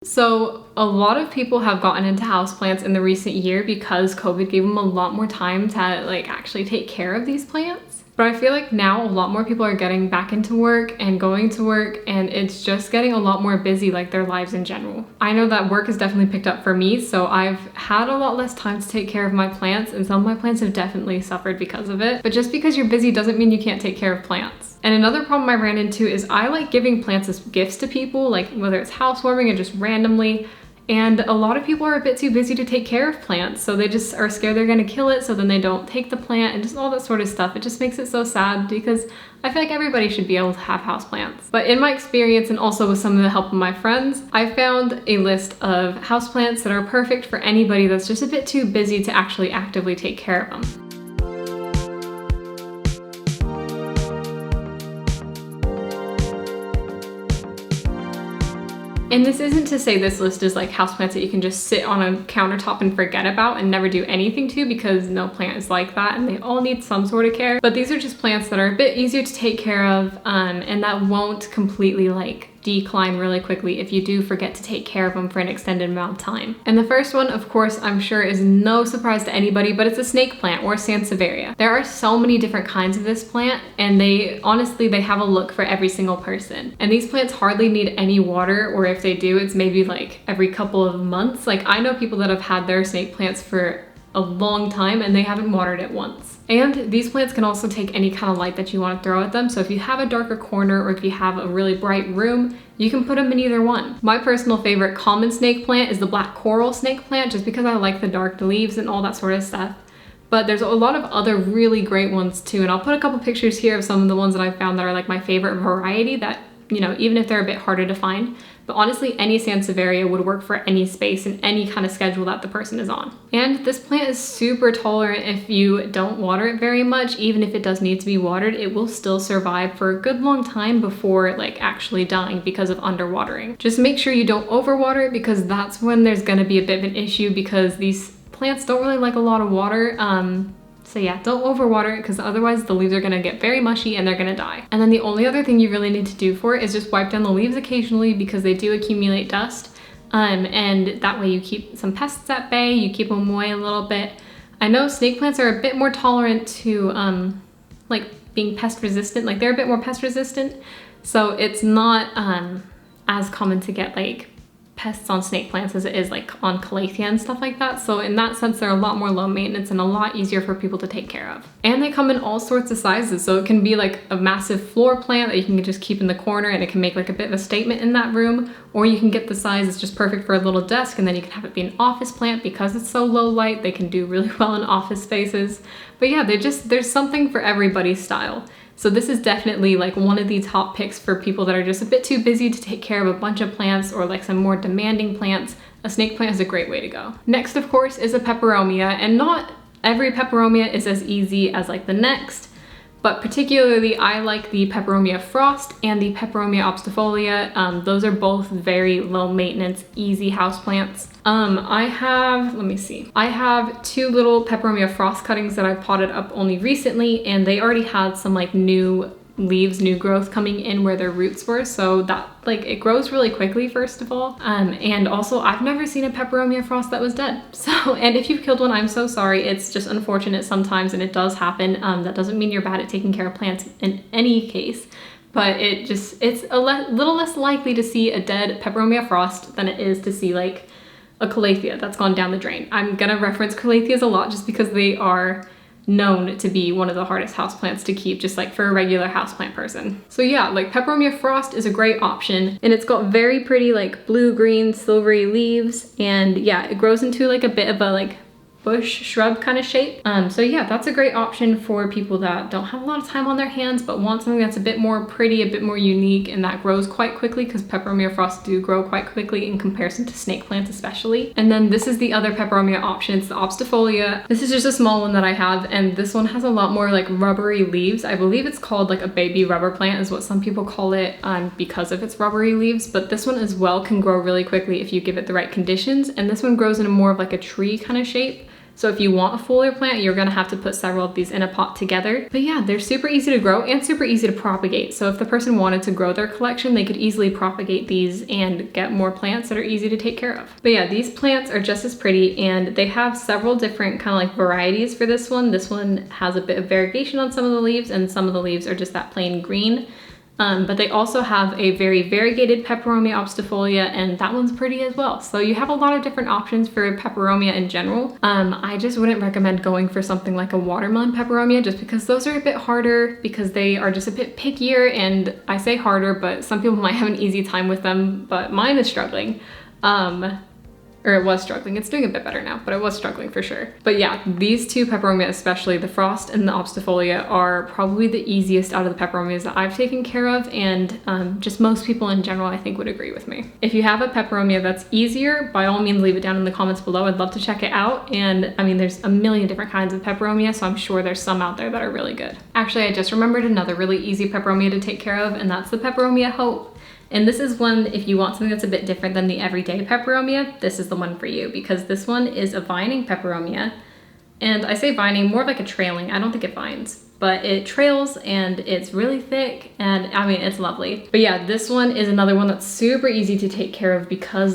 So a lot of people have gotten into houseplants in the recent year because COVID gave them a lot more time to actually take care of these plants. But I feel like now a lot more people are getting back into work and going to work, and it's just getting a lot more busy, like their lives in general. I know that work has definitely picked up for me, so I've had a lot less time to take care of my plants, and some of my plants have definitely suffered because of it. But just because you're busy doesn't mean you can't take care of plants. And another problem I ran into is I like giving plants as gifts to people, like whether it's housewarming or just randomly. And a lot of people are a bit too busy to take care of plants, so they just are scared they're gonna kill it, so then they don't take the plant and just all that sort of stuff. It just makes it so sad because I feel like everybody should be able to have houseplants. But in my experience, and also with some of the help of my friends, I found a list of houseplants that are perfect for anybody that's just a bit too busy to actually actively take care of them. And this isn't to say this list is like houseplants that you can just sit on a countertop and forget about and never do anything to, because no plant is like that and they all need some sort of care. But these are just plants that are a bit easier to take care of and that won't completely decline really quickly if you do forget to take care of them for an extended amount of time. And the first one, of course, I'm sure is no surprise to anybody, but it's a snake plant, or Sansevieria. There are so many different kinds of this plant, and they have a look for every single person. And these plants hardly need any water, or if they do, it's maybe every couple of months. I know people that have had their snake plants for a long time and they haven't watered it once. And these plants can also take any kind of light that you want to throw at them. So if you have a darker corner or if you have a really bright room, you can put them in either one. My personal favorite common snake plant is the black coral snake plant, just because I like the dark leaves and all that sort of stuff. But there's a lot of other really great ones too. And I'll put a couple pictures here of some of the ones that I found that are my favorite variety that, even if they're a bit harder to find. But honestly, any Sansevieria would work for any space and any kind of schedule that the person is on. And this plant is super tolerant if you don't water it very much. Even if it does need to be watered, it will still survive for a good long time before actually dying because of underwatering. Just make sure you don't overwater it, because that's when there's gonna be a bit of an issue, because these plants don't really like a lot of water. So yeah, don't overwater it, because otherwise the leaves are gonna get very mushy and they're gonna die. And then the only other thing you really need to do for it is just wipe down the leaves occasionally, because they do accumulate dust. And that way you keep some pests at bay, you keep them away a little bit. I know snake plants are a bit more tolerant to being pest resistant, they're a bit more pest resistant. So it's not as common to get pests on snake plants as it is on calathea and stuff like that. So in that sense, they're a lot more low maintenance and a lot easier for people to take care of. And they come in all sorts of sizes. So it can be a massive floor plant that you can just keep in the corner and it can make a bit of a statement in that room. Or you can get the size that's just perfect for a little desk, and then you can have it be an office plant because it's so low light. They can do really well in office spaces. But yeah, there's something for everybody's style. So this is definitely one of the top picks for people that are just a bit too busy to take care of a bunch of plants, or some more demanding plants. A snake plant is a great way to go. Next, of course, is a peperomia, and not every peperomia is as easy as the next, but particularly I like the Peperomia frost and the Peperomia obstifolia. Those are both very low maintenance, easy houseplants. I have two little Peperomia frost cuttings that I potted up only recently, and they already had some new leaves, new growth coming in where their roots were, so that it grows really quickly, first of all. And also I've never seen a Peperomia frost that was dead. So, and if you've killed one, I'm so sorry. It's just unfortunate sometimes, and it does happen. That doesn't mean you're bad at taking care of plants in any case, but it's a little less likely to see a dead Peperomia frost than it is to see a calathea that's gone down the drain. I'm gonna reference calatheas a lot just because they are known to be one of the hardest houseplants to keep, just for a regular houseplant person. So yeah, Peperomia frost is a great option, and it's got very pretty blue-green silvery leaves, and yeah, it grows into a bit of a bush shrub kind of shape. So yeah, that's a great option for people that don't have a lot of time on their hands but want something that's a bit more pretty, a bit more unique, and that grows quite quickly, because Peperomia frosts do grow quite quickly in comparison to snake plants especially. And then this is the other Peperomia option. It's the obstifolia. This is just a small one that I have, and this one has a lot more rubbery leaves. I believe it's called a baby rubber plant is what some people call it, because of its rubbery leaves. But this one as well can grow really quickly if you give it the right conditions, and this one grows in a more of a tree kind of shape. So if you want a foliar plant, you're gonna have to put several of these in a pot together. But yeah, they're super easy to grow and super easy to propagate. So if the person wanted to grow their collection, they could easily propagate these and get more plants that are easy to take care of. But yeah, these plants are just as pretty, and they have several different kind of like varieties for this one. This one has a bit of variegation on some of the leaves, and some of the leaves are just that plain green. But they also have a very variegated Peperomia obstifolia, and that one's pretty as well. So you have a lot of different options for Peperomia in general. I just wouldn't recommend going for something like a watermelon Peperomia, just because those are a bit harder, because they are just a bit pickier. And I say harder, but some people might have an easy time with them, but mine is struggling. Or it was struggling. It's doing a bit better now, but it was struggling for sure. But yeah, these two Peperomia, especially the Frost and the obstifolia, are probably the easiest out of the Peperomias that I've taken care of, and just most people in general I think would agree with me. If you have a Peperomia that's easier, by all means leave it down in the comments below. I'd love to check it out. And I mean, there's a million different kinds of Peperomia, so I'm sure there's some out there that are really good. Actually, I just remembered another really easy Peperomia to take care of, and that's the Peperomia Hope. And this is one, if you want something that's a bit different than the everyday Peperomia, this is the one for you, because this one is a vining Peperomia. And I say vining, more like a trailing. I don't think it vines, but it trails and it's really thick, and I mean, it's lovely. But yeah, this one is another one that's super easy to take care of, because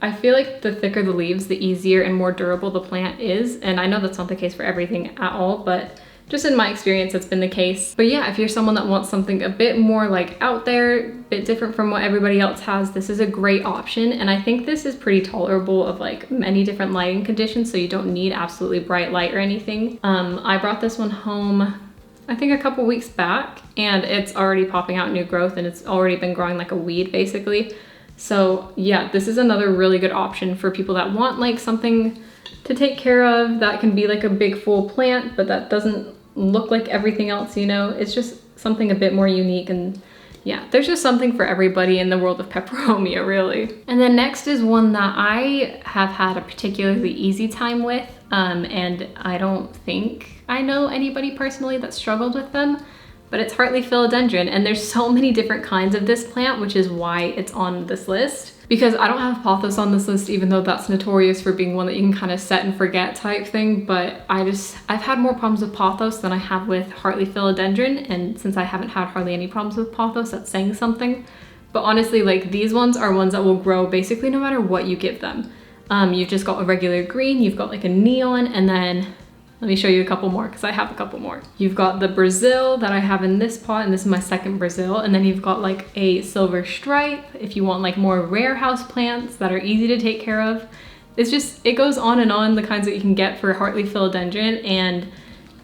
I feel like the thicker the leaves, the easier and more durable the plant is. And I know that's not the case for everything at all, but just in my experience, that's been the case. But yeah, if you're someone that wants something a bit more like out there, a bit different from what everybody else has, this is a great option. And I think this is pretty tolerable of like many different lighting conditions, so you don't need absolutely bright light or anything. I brought this one home, I think a couple weeks back, and it's already popping out new growth, and it's already been growing like a weed basically. So yeah, this is another really good option for people that want like something to take care of that can be like a big full plant, but that doesn't look like everything else, you know? It's just something a bit more unique. And yeah, there's just something for everybody in the world of Peperomia, really. And then next is one that I have had a particularly easy time with, and I don't think I know anybody personally that struggled with them, but it's Hartley Philodendron. And there's so many different kinds of this plant, which is why it's on this list. Because I don't have pothos on this list, even though that's notorious for being one that you can kind of set and forget type thing. But I've had more problems with pothos than I have with Hartley Philodendron. And since I haven't had hardly any problems with pothos, that's saying something. But honestly, like, these ones are ones that will grow basically no matter what you give them. You've just got a regular green, you've got like a neon, and then let me show you a couple more, because I have a couple more. You've got the Brazil that I have in this pot, and this is my second Brazil. And then you've got like a silver stripe if you want like more rare house plants that are easy to take care of. It's just, it goes on and on, the kinds that you can get for Hartley Philodendron. And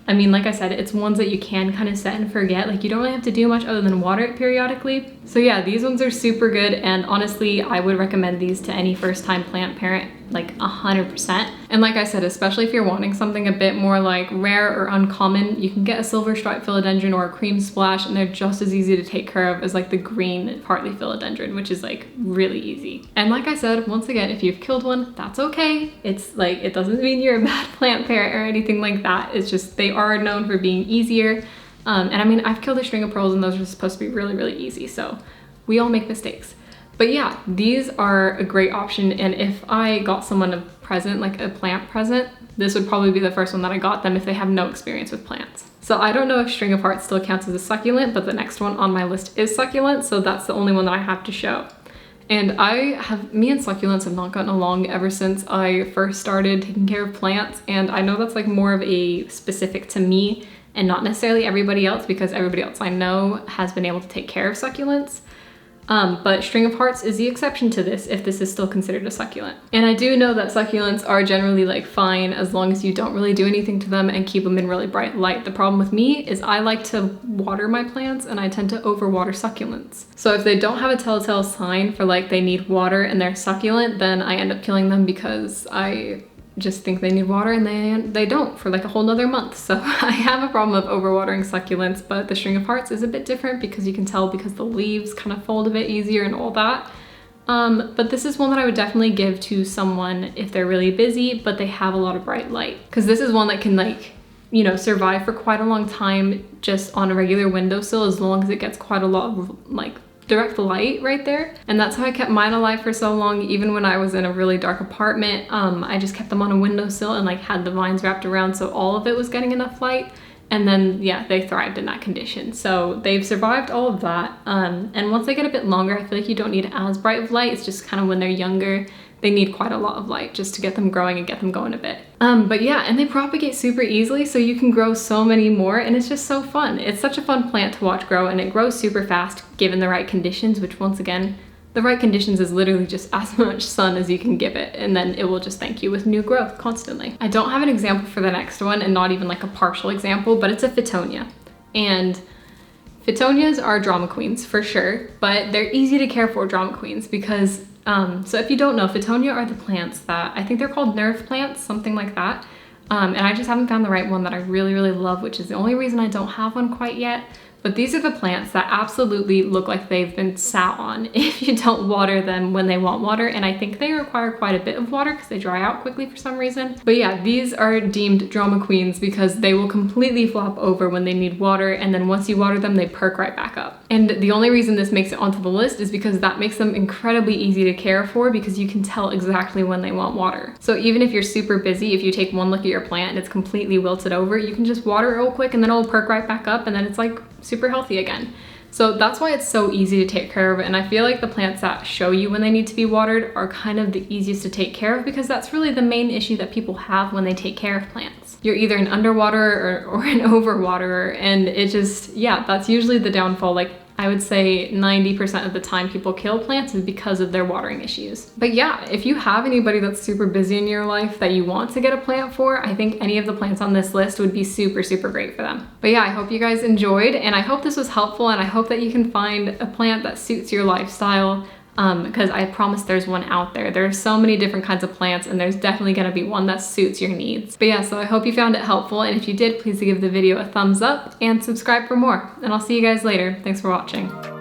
I mean, like I said, it's ones that you can kind of set and forget. Like, you don't really have to do much other than water it periodically. So yeah, these ones are super good, and honestly, I would recommend these to any first-time plant parent, like 100%. And like I said, especially if you're wanting something a bit more like rare or uncommon, you can get a silver stripe philodendron or a cream splash, and they're just as easy to take care of as like the green Hartley Philodendron, which is like really easy. And like I said, once again, if you've killed one, that's okay. It's like, it doesn't mean you're a bad plant parent or anything like that. It's just, they are known for being easier. And I mean, I've killed a string of pearls, and those are supposed to be really, really easy. So we all make mistakes. But yeah, these are a great option. And if I got someone a present, like a plant present, this would probably be the first one that I got them if they have no experience with plants. So I don't know if String of Hearts still counts as a succulent, but the next one on my list is succulent. So that's the only one that I have to show. And me and succulents have not gotten along ever since I first started taking care of plants. And I know that's like more of a specific to me and not necessarily everybody else, because everybody else I know has been able to take care of succulents. But String of Hearts is the exception to this, if this is still considered a succulent. And I do know that succulents are generally like fine as long as you don't really do anything to them and keep them in really bright light. The problem with me is I like to water my plants, and I tend to overwater succulents. So if they don't have a telltale sign for like they need water and they're succulent, then I end up killing them because I just think they need water, and they don't for like a whole nother month. So I have a problem of overwatering succulents, but the String of Hearts is a bit different because you can tell because the leaves kind of fold a bit easier and all that. But this is one that I would definitely give to someone if they're really busy, but they have a lot of bright light. Because this is one that can, like, you know, survive for quite a long time just on a regular windowsill, as long as it gets quite a lot of like direct light right there. And that's how I kept mine alive for so long, even when I was in a really dark apartment. I just kept them on a windowsill and like had the vines wrapped around so all of it was getting enough light. And then, yeah, they thrived in that condition. So they've survived all of that. And once they get a bit longer, I feel like you don't need as bright of light. It's just kind of when they're younger, they need quite a lot of light just to get them growing and get them going a bit. But yeah, and they propagate super easily, so you can grow so many more, and it's just so fun. It's such a fun plant to watch grow, and it grows super fast given the right conditions, which once again, the right conditions is literally just as much sun as you can give it, and then it will just thank you with new growth constantly. I don't have an example for the next one, and not even like a partial example, but it's a Fittonia. And Fittonias are drama queens for sure, but they're easy to care for drama queens because, so if you don't know, Fittonia are the plants that, I think they're called nerve plants, something like that. And I just haven't found the right one that I really, really love, which is the only reason I don't have one quite yet. But these are the plants that absolutely look like they've been sat on if you don't water them when they want water. And I think they require quite a bit of water because they dry out quickly for some reason. But yeah, these are deemed drama queens because they will completely flop over when they need water. And then once you water them, they perk right back up. And the only reason this makes it onto the list is because that makes them incredibly easy to care for because you can tell exactly when they want water. So even if you're super busy, if you take one look at your plant and it's completely wilted over, you can just water it real quick and then it'll perk right back up and then it's like super healthy again. So that's why it's so easy to take care of. And I feel like the plants that show you when they need to be watered are kind of the easiest to take care of because that's really the main issue that people have when they take care of plants. You're either an underwaterer or an overwaterer, and it just, yeah, that's usually the downfall. Like I would say 90% of the time people kill plants is because of their watering issues. But yeah, if you have anybody that's super busy in your life that you want to get a plant for, I think any of the plants on this list would be super, super great for them. But yeah, I hope you guys enjoyed, and I hope this was helpful, and I hope that you can find a plant that suits your lifestyle. Because I promise there's one out there. There's so many different kinds of plants, and there's definitely gonna be one that suits your needs. But yeah, so I hope you found it helpful, and if you did, please give the video a thumbs up and subscribe for more. And I'll see you guys later. Thanks for watching.